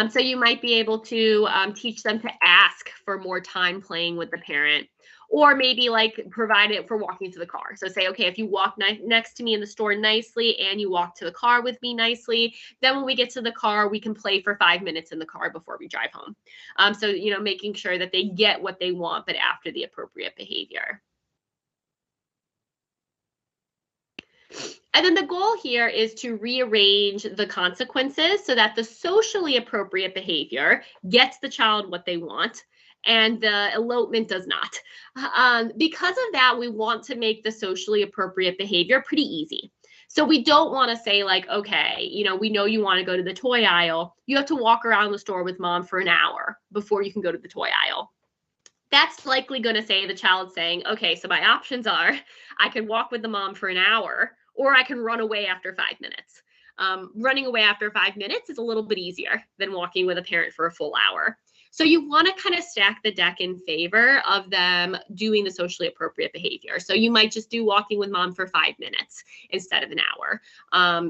So you might be able to teach them to ask for more time playing with the parent, or maybe like provide it for walking to the car. So say, okay, if you walk next to me in the store nicely and you walk to the car with me nicely, then when we get to the car, we can play for 5 minutes in the car before we drive home. So, you know, making sure that they get what they want, but after the appropriate behavior. And then the goal here is to rearrange the consequences so that the socially appropriate behavior gets the child what they want and the elopement does not. Because of that, we want to make the socially appropriate behavior pretty easy. So we don't want to say like, okay, you know, we know you want to go to the toy aisle. You have to walk around the store with mom for an hour before you can go to the toy aisle. That's likely going to say the child saying, okay, so my options are I can walk with the mom for an hour, or I can run away after 5 minutes. Running away after 5 minutes is a little bit easier than walking with a parent for a full hour. So you want to kind of stack the deck in favor of them doing the socially appropriate behavior. So you might just do walking with mom for 5 minutes instead of an hour.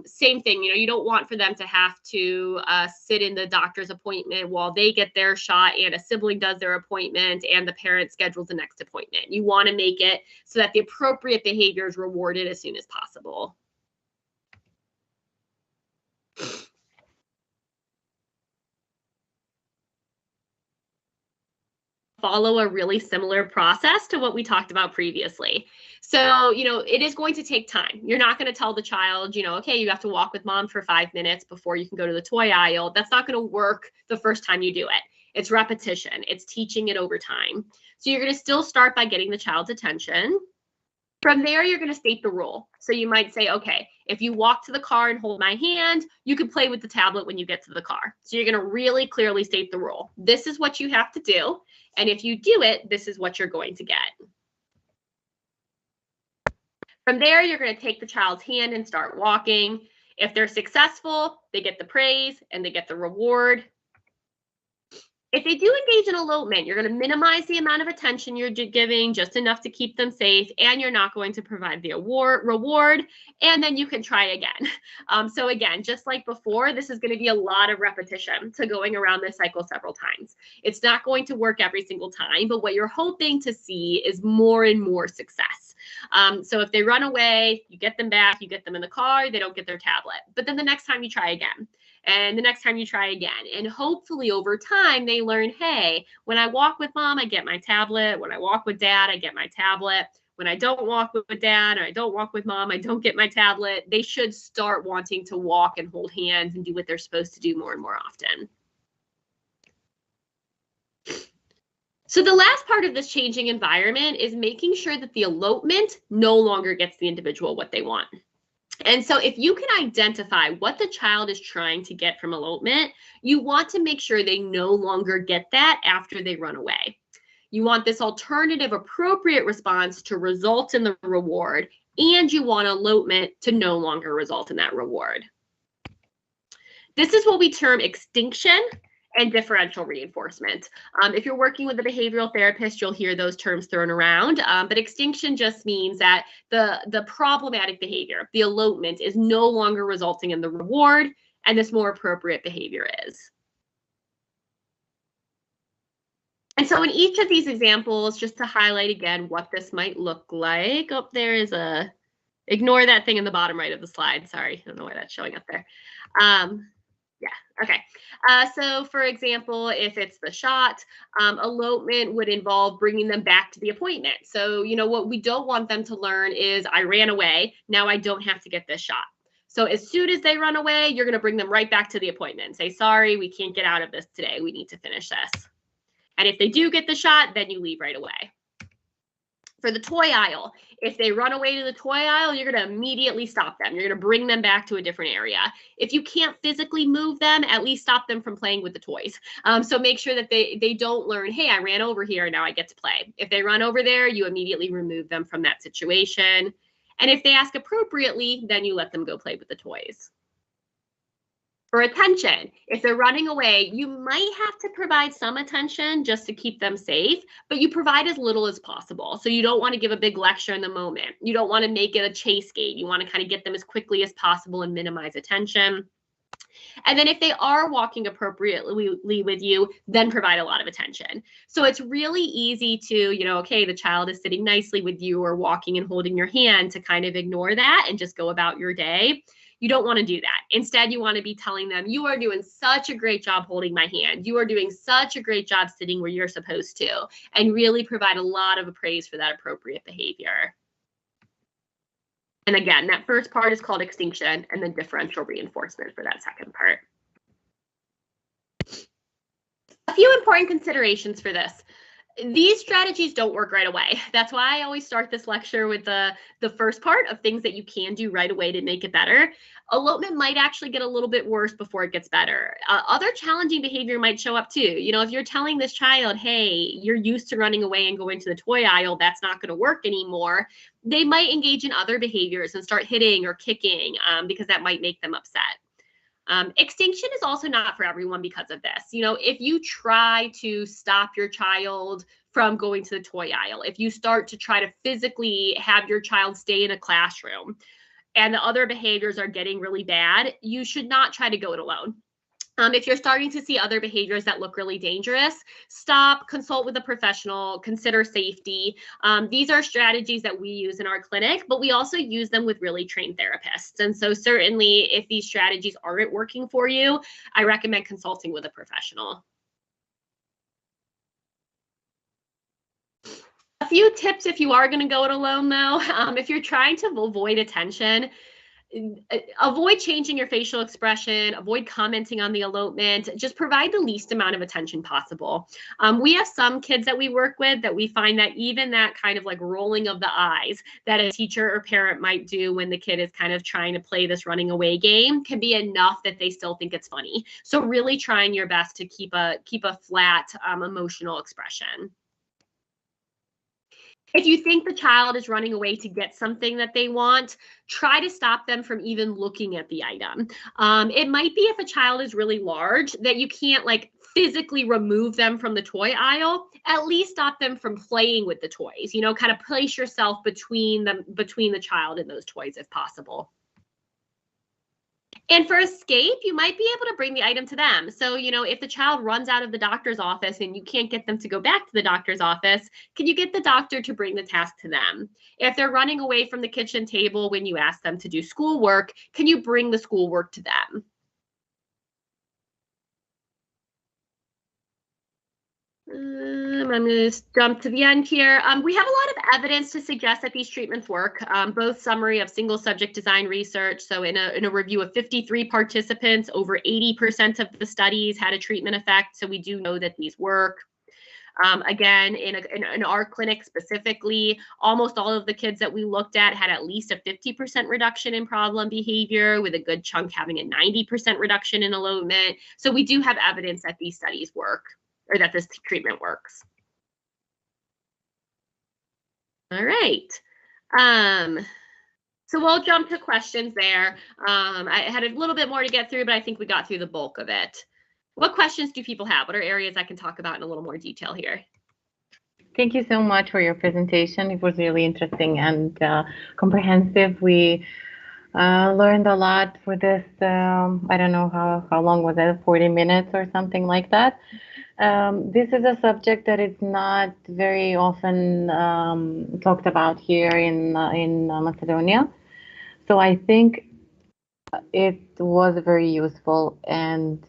Same thing, you know, you don't want for them to have to sit in the doctor's appointment while they get their shot and a sibling does their appointment and the parent schedules the next appointment. You want to make it so that the appropriate behavior is rewarded as soon as possible. Follow a really similar process to what we talked about previously. So, it is going to take time. You're not going to tell the child, okay, you have to walk with mom for 5 minutes before you can go to the toy aisle. That's not going to work the first time you do it. It's repetition. It's teaching it over time. So you're going to still start by getting the child's attention. From there, you're going to state the rule. So you might say, okay, if you walk to the car and hold my hand, you can play with the tablet when you get to the car. So you're going to really clearly state the rule. This is what you have to do. And if you do it, this is what you're going to get. From there, you're going to take the child's hand and start walking. If they're successful, they get the praise and they get the reward. If they do engage in elopement, you're going to minimize the amount of attention you're giving, just enough to keep them safe, and you're not going to provide the reward, and then you can try again. So again, just like before, this is going to be a lot of repetition, so going around this cycle several times. It's not going to work every single time, but what you're hoping to see is more and more success. So if they run away, you get them back, you get them in the car, they don't get their tablet. But then the next time you try again. And the next time you try again. And hopefully over time, they learn, hey, when I walk with mom, I get my tablet. When I walk with dad, I get my tablet. When I don't walk with dad or I don't walk with mom, I don't get my tablet. They should start wanting to walk and hold hands and do what they're supposed to do more and more often. So the last part of this changing environment is making sure that the elopement no longer gets the individual what they want. And so if you can identify what the child is trying to get from elopement, you want to make sure they no longer get that after they run away. You want this alternative appropriate response to result in the reward, and you want elopement to no longer result in that reward. This is what we term extinction and differential reinforcement. If you're working with a behavioral therapist, you'll hear those terms thrown around, but extinction just means that the problematic behavior, the elopement, is no longer resulting in the reward, and this more appropriate behavior is. And so in each of these examples, just to highlight again what this might look like, oh, there is a, ignore that thing in the bottom right of the slide. Sorry, I don't know why that's showing up there. Yeah, okay. So for example, if it's the shot, elopement would involve bringing them back to the appointment. So, what we don't want them to learn is I ran away, now I don't have to get this shot. So as soon as they run away, you're going to bring them right back to the appointment and say, sorry, we can't get out of this today. We need to finish this. And if they do get the shot, then you leave right away. For the toy aisle, if they run away to the toy aisle, you're going to immediately stop them. You're going to bring them back to a different area. If you can't physically move them, at least stop them from playing with the toys. So make sure that they don't learn, hey, I ran over here, now I get to play. If they run over there, you immediately remove them from that situation. And if they ask appropriately, then you let them go play with the toys. For attention, if they're running away, you might have to provide some attention just to keep them safe, but you provide as little as possible. So you don't want to give a big lecture in the moment. You don't want to make it a chase game. You want to kind of get them as quickly as possible and minimize attention. And then if they are walking appropriately with you, then provide a lot of attention. So it's really easy to, okay, the child is sitting nicely with you or walking and holding your hand, to kind of ignore that and just go about your day. You don't want to do that. Instead, you want to be telling them, you are doing such a great job holding my hand. You are doing such a great job sitting where you're supposed to, and really provide a lot of praise for that appropriate behavior. And again, that first part is called extinction, and then differential reinforcement for that second part. A few important considerations for this. These strategies don't work right away. That's why I always start this lecture with the first part of things that you can do right away to make it better. Elopement might actually get a little bit worse before it gets better. Other challenging behavior might show up too. If you're telling this child, hey, you're used to running away and going to the toy aisle, that's not going to work anymore. They might engage in other behaviors and start hitting or kicking because that might make them upset. Extinction is also not for everyone because of this. If you try to stop your child from going to the toy aisle, if you start to try to physically have your child stay in a classroom and the other behaviors are getting really bad, you should not try to go it alone. If you're starting to see other behaviors that look really dangerous, stop, consult with a professional, consider safety. These are strategies that we use in our clinic, but we also use them with really trained therapists. And so certainly if these strategies aren't working for you, I recommend consulting with a professional. A few tips if you are going to go it alone, though. If you're trying to avoid attention, avoid changing your facial expression, avoid commenting on the elopement, just provide the least amount of attention possible. We have some kids that we work with that we find that even that kind of like rolling of the eyes that a teacher or parent might do when the kid is kind of trying to play this running away game can be enough that they still think it's funny. So really trying your best to keep a flat emotional expression. If you think the child is running away to get something that they want, try to stop them from even looking at the item. It might be if a child is really large that you can't like physically remove them from the toy aisle, at least stop them from playing with the toys, you know, kind of place yourself between the child and those toys if possible. And for escape, you might be able to bring the item to them. So, you know, if the child runs out of the doctor's office and you can't get them to go back to the doctor's office, can you get the doctor to bring the task to them? If they're running away from the kitchen table when you ask them to do schoolwork, can you bring the schoolwork to them? I'm going to jump to the end here. We have a lot of evidence to suggest that these treatments work, both summary of single subject design research. So in a review of 53 participants, over 80% of the studies had a treatment effect. So we do know that these work. Again, in our clinic specifically, almost all of the kids that we looked at had at least a 50% reduction in problem behavior, with a good chunk having a 90% reduction in elopement. So we do have evidence that these studies work, or that this treatment works. All right. So we'll jump to questions there. I had a little bit more to get through, but I think we got through the bulk of it. What questions do people have? What are areas I can talk about in a little more detail here? Thank you so much for your presentation. It was really interesting and comprehensive. We learned a lot for this. I don't know how long was it, 40 minutes or something like that. This is a subject that is not very often talked about here in Macedonia. So I think it was very useful, and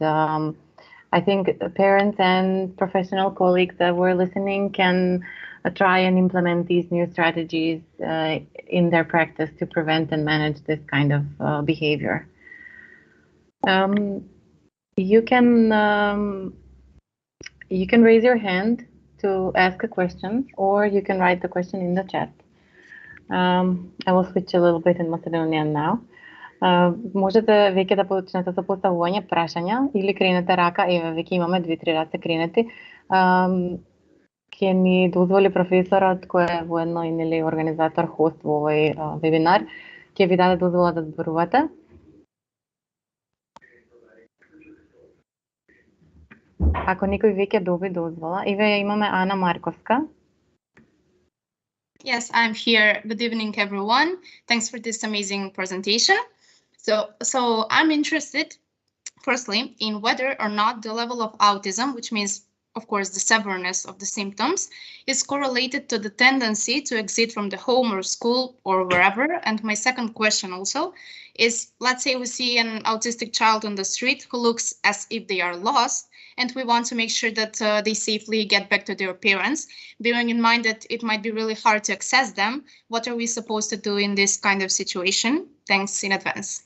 I think parents and professional colleagues that were listening can try and implement these new strategies in their practice to prevent and manage this kind of behavior. You can raise your hand to ask a question, or you can write the question in the chat. I will switch a little bit in Macedonian now. Можете веќе да почнете со поставување прашања или кренете рака. Еве, веќе имаме 2-3 раце кренети. Ќе ни дозволи професорот, кој е воедно и нели организатор, хост во овој вебинар, ќе ви даде дозвола да зборувате. Ако никој веќе доби дозвола, еве имаме Ана Марковска. Yes, I'm here. Good evening, everyone. Thanks for this amazing presentation. So I'm interested, firstly, in whether or not the level of autism, which means, of course, the severeness of the symptoms, is correlated to the tendency to exit from the home or school or wherever. And my second question also is, let's say we see an autistic child on the street who looks as if they are lost, and we want to make sure that they safely get back to their parents, bearing in mind that it might be really hard to access them. What are we supposed to do in this kind of situation? Thanks in advance.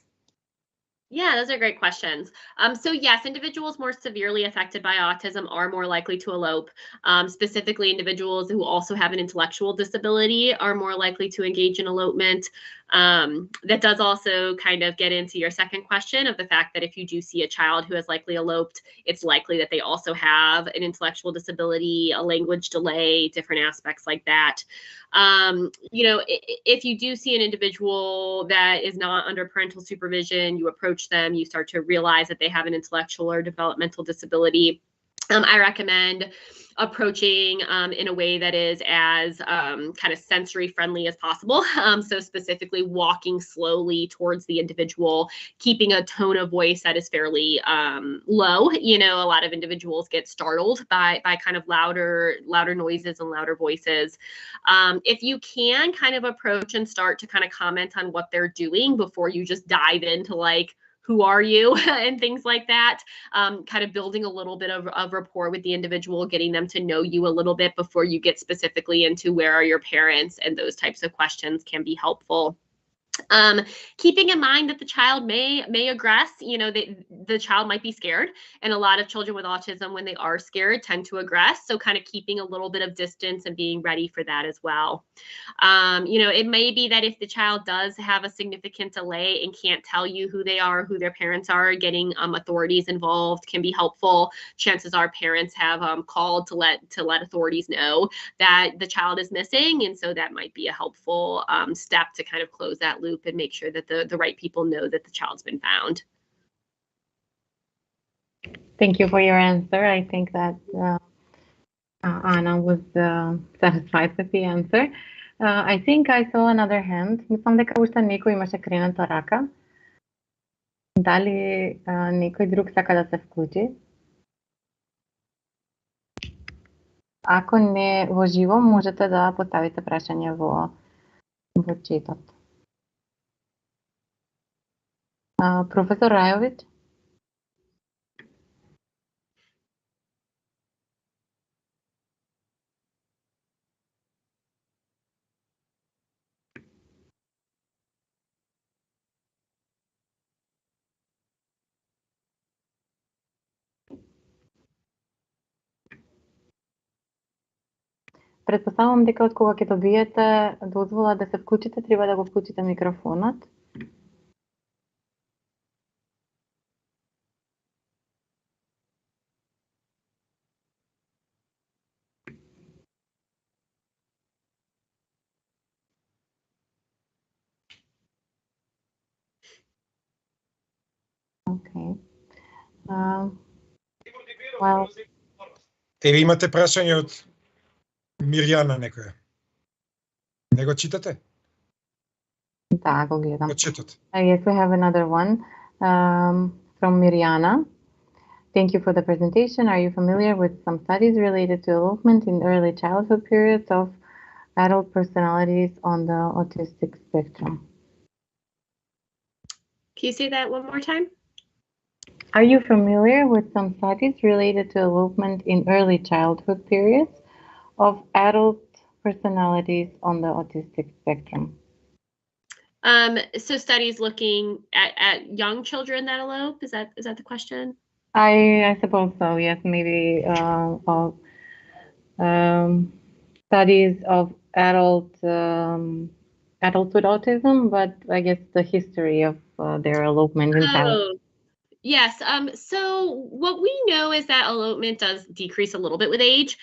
Yeah, those are great questions. So yes, individuals more severely affected by autism are more likely to elope. Specifically, individuals who also have an intellectual disability are more likely to engage in elopement. That does also kind of get into your second question of the fact that if you do see a child who has likely eloped, it's likely that they also have an intellectual disability, a language delay, different aspects like that. You know, if you do see an individual that is not under parental supervision, you approach them, you start to realize that they have an intellectual or developmental disability. I recommend approaching in a way that is as kind of sensory friendly as possible. So specifically walking slowly towards the individual, keeping a tone of voice that is fairly low. You know, a lot of individuals get startled by kind of louder noises and louder voices. If you can kind of approach and start to kind of comment on what they're doing before you just dive into like who are you and things like that. Kind of building a little bit of rapport with the individual, getting them to know you a little bit before you get specifically into where are your parents, and those types of questions can be helpful. Keeping in mind that the child may aggress, the child might be scared, and a lot of children with autism, when they are scared, tend to aggress. So kind of keeping a little bit of distance and being ready for that as well. It may be that if the child does have a significant delay and can't tell you who they are, who their parents are, getting authorities involved can be helpful. Chances are parents have called to let authorities know that the child is missing, and so that might be a helpful step to kind of close that loop and make sure that the right people know that the child's been found. Thank you for your answer. I think that Anna was satisfied with the answer. I think I saw another hand. Мислам дека уште некој имаше кренета рака. Дали некој друг сака да се вклучи? Ако не во живо, можете да поставите прашање во четот. Професор Рајовиќ? Претпоставувам дека од кога ќе добиете дозвола да се вклучите, треба да го вклучите микрофонот. Okay. Well. Еве имате прашање од Мирјана некоја. Не го читате? Да, го гледам. Го четот. Yes, we have another one from Mirjana. Thank you for the presentation. Are you familiar with some studies related to elopement in early childhood periods of adult personalities on the autistic spectrum? Can you say that one more time? Are you familiar with some studies related to elopement in early childhood periods of adult personalities on the autistic spectrum? So studies looking at young children that elope, is that the question? I suppose so, yes, maybe studies of adults with autism, but I guess the history of their elopement in childhood. Yes. So what we know is that elopement does decrease a little bit with age.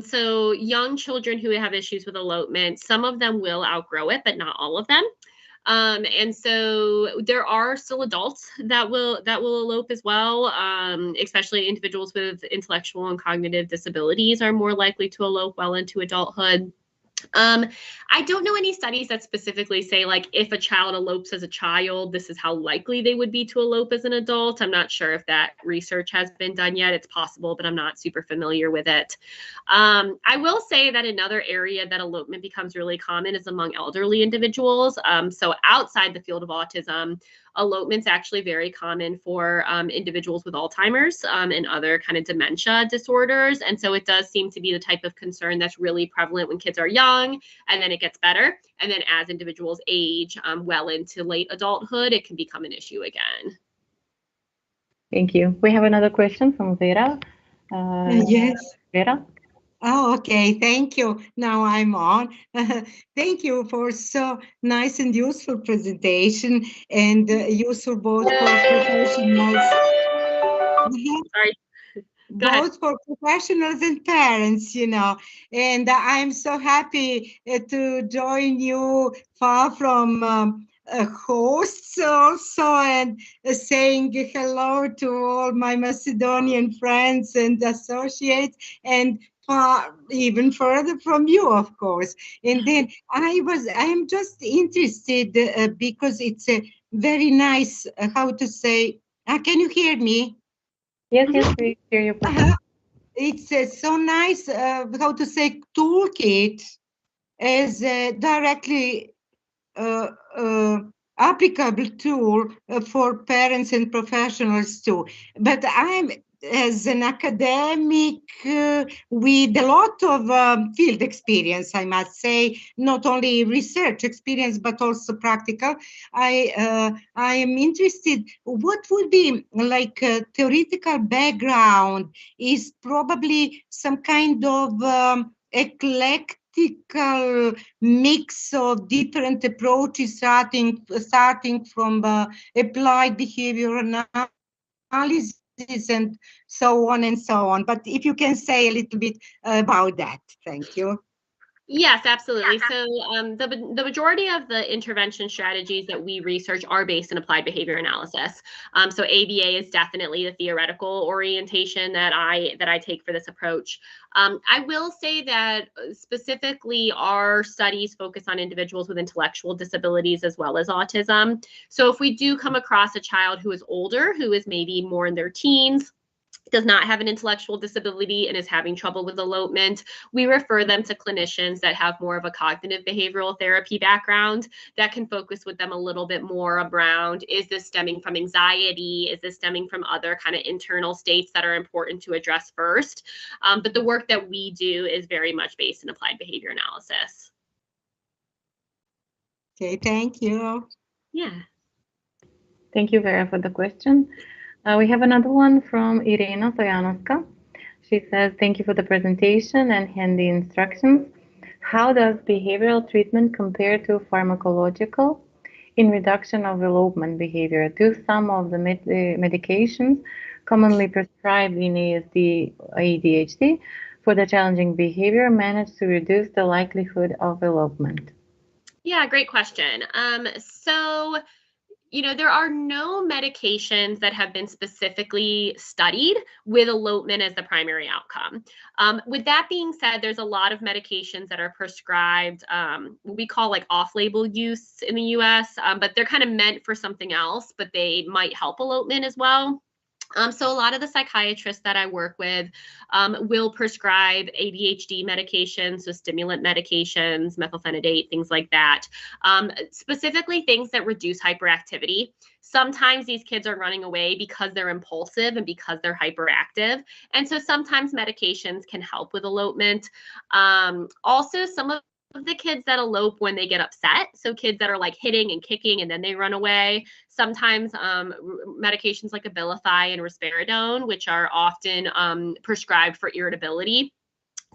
So young children who have issues with elopement, some of them will outgrow it, but not all of them. And so there are still adults that will elope as well, especially individuals with intellectual and cognitive disabilities are more likely to elope well into adulthood. I don't know any studies that specifically say, like, if a child elopes as a child, this is how likely they would be to elope as an adult. I'm not sure if that research has been done yet. It's possible, but I'm not super familiar with it. I will say that another area that elopement becomes really common is among elderly individuals. So outside the field of autism, elopement's actually very common for individuals with Alzheimer's and other kind of dementia disorders. And so it does seem to be the type of concern that's really prevalent when kids are young, and then it gets better. And then as individuals age well into late adulthood, it can become an issue again. Thank you. We have another question from Vera. Yes. Vera? Oh, okay. Thank you. Now I'm on. Thank you for so nice and useful presentation, and useful both for professionals. Sorry. Both for professionals and parents, you know. And I'm so happy to join you far from hosts also, and saying hello to all my Macedonian friends and associates, and even further from you, of course. And then I'm just interested because it's a very nice, how to say, can you hear me? Yes, we hear you. It's so nice, how to say, toolkit as directly applicable tool for parents and professionals too. But I'm, as an academic with a lot of field experience, I must say, not only research experience, but also practical, I am interested, what would be like a theoretical background is probably some kind of eclectical mix of different approaches, starting from applied behavior analysis and so on and so on. But if you can say a little bit about that, thank you. Yes, absolutely. So the majority of the intervention strategies that we research are based in applied behavior analysis. So ABA is definitely the theoretical orientation that I take for this approach. I will say that specifically our studies focus on individuals with intellectual disabilities as well as autism. So if we do come across a child who is older, who is maybe more in their teens, does not have an intellectual disability and is having trouble with elopement, we refer them to clinicians that have more of a cognitive behavioral therapy background that can focus with them a little bit more around, is this stemming from anxiety? Is this stemming from other kind of internal states that are important to address first? But the work that we do is very much based in applied behavior analysis. Okay, thank you. Yeah. Thank you, Vera, for the question. We have another one from Irena Stoyanovska. She says, thank you for the presentation and handy instructions. How does behavioral treatment compare to pharmacological in reduction of elopement behavior? Do some of the medications commonly prescribed in ADHD for the challenging behavior manage to reduce the likelihood of elopement? Yeah, great question. So, there are no medications that have been specifically studied with elopement as the primary outcome. With that being said, there's a lot of medications that are prescribed, what we call like off-label use in the US, but they're kind of meant for something else, but they might help elopement as well. So a lot of the psychiatrists that I work with will prescribe ADHD medications, so stimulant medications, methylphenidate, things like that, specifically things that reduce hyperactivity. Sometimes these kids are running away because they're impulsive and because they're hyperactive. And so sometimes medications can help with elopement. Also, some of the kids that elope when they get upset, so kids that are like hitting and kicking and then they run away, sometimes medications like Abilify and risperidone, which are often prescribed for irritability,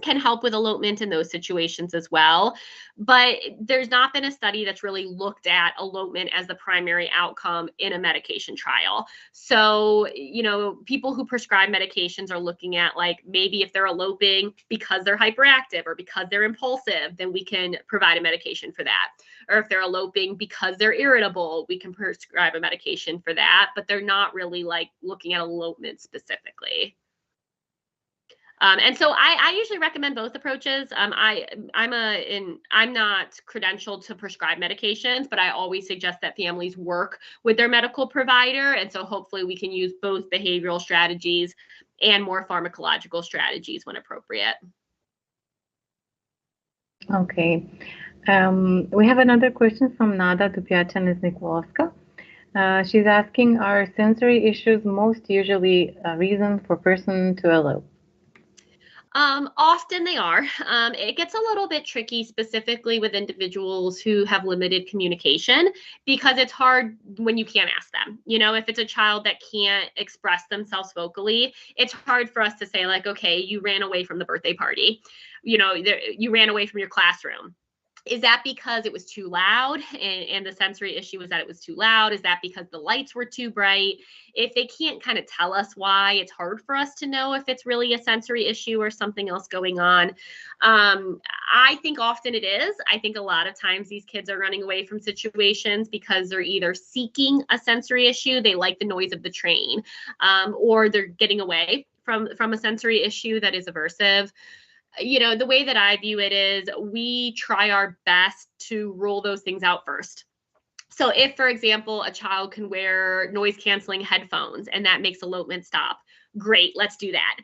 can help with elopement in those situations as well. But there's not been a study that's really looked at elopement as the primary outcome in a medication trial. So, people who prescribe medications are looking at like maybe if they're eloping because they're hyperactive or because they're impulsive, then we can provide a medication for that. Or if they're eloping because they're irritable, we can prescribe a medication for that. But they're not really like looking at elopement specifically. And so I usually recommend both approaches. I'm not credentialed to prescribe medications, but I always suggest that families work with their medical provider. And so hopefully we can use both behavioral strategies and more pharmacological strategies when appropriate. Okay. We have another question from Nada Dupiachanis-Nikolowska. She's asking, are sensory issues most usually a reason for a person to elope? Often they are. It gets a little bit tricky, specifically with individuals who have limited communication, because it's hard when you can't ask them. If it's a child that can't express themselves vocally, it's hard for us to say like, okay, you ran away from the birthday party. You ran away from your classroom. Is that because it was too loud and the sensory issue was that it was too loud? Is that because the lights were too bright? If they can't kind of tell us why, it's hard for us to know if it's really a sensory issue or something else going on. I think often it is. I think a lot of times these kids are running away from situations because they're either seeking a sensory issue, they like the noise of the train, or they're getting away from a sensory issue that is aversive. The way that I view it is we try our best to rule those things out first. So if, for example, a child can wear noise canceling headphones and that makes elopement stop, great, let's do that.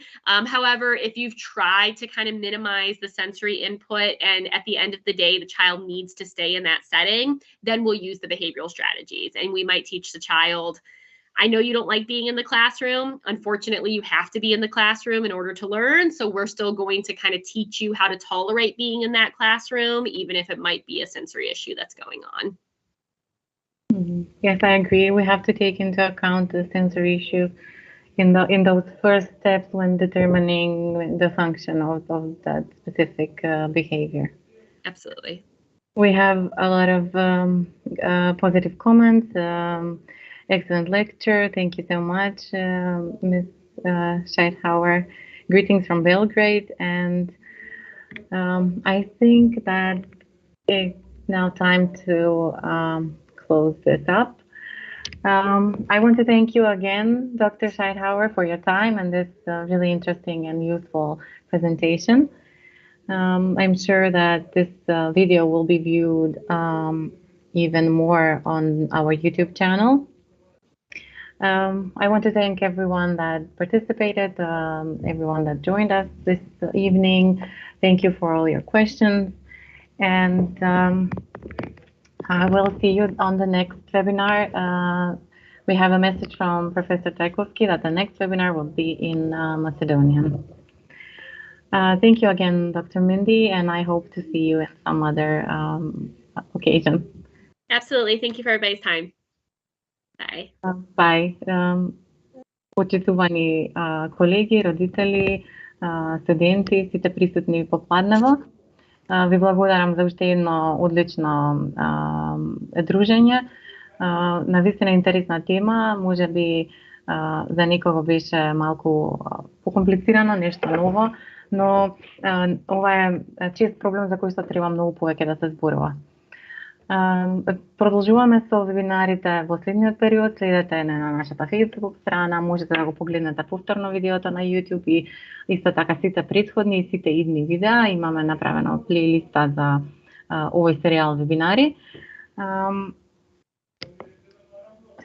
However, if you've tried to kind of minimize the sensory input and at the end of the day, the child needs to stay in that setting, then we'll use the behavioral strategies. And we might teach the child, I know you don't like being in the classroom. Unfortunately, you have to be in the classroom in order to learn. So we're still going to kind of teach you how to tolerate being in that classroom, even if it might be a sensory issue that's going on. Yes, I agree. We have to take into account the sensory issue in those first steps when determining the function of that specific behavior. Absolutely. We have a lot of positive comments. Excellent lecture. Thank you so much, Ms. Šaјtхауер. Greetings from Belgrade. And I think that it's now time to close this up. I want to thank you again, Dr. Šaјtхауer, for your time and this really interesting and useful presentation. I'm sure that this video will be viewed even more on our YouTube channel. I want to thank everyone that participated, everyone that joined us this evening. Thank you for all your questions. And I will see you on the next webinar. We have a message from Professor Tchaikovsky that the next webinar will be in Macedonian. Thank you again, Dr. Mindy, and I hope to see you in some other occasion. Absolutely. Thank you for everybody's time. Bye. Bye. Почитувани колеги, родители, студенти, сите присутни попладнево. Ви благодарам за уште едно одлично дружење. Навистина интересна тема, може би за некого беше малку покомплицирано, нешто ново, но ова е чест проблем за кој што треба многу повеќе да се зборува. Продолжуваме со вебинарите во следниот период. Следете на нашата Facebook страна, можете да го погледнете повторно видеото на YouTube и исто така сите претходни и сите идни видеа. Имаме направено плейлиста за овој серијал вебинари.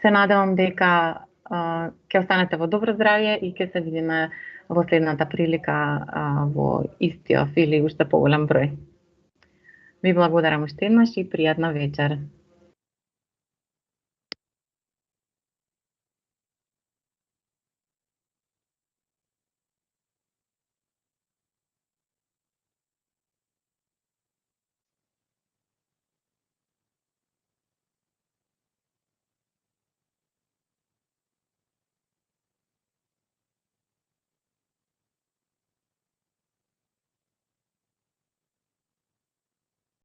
Се надевам дека ќе останете во добро здравје и ќе се видиме во следната прилика во истиот или уште поголем број. Ви благодарам уште еднаш и пријатна вечер.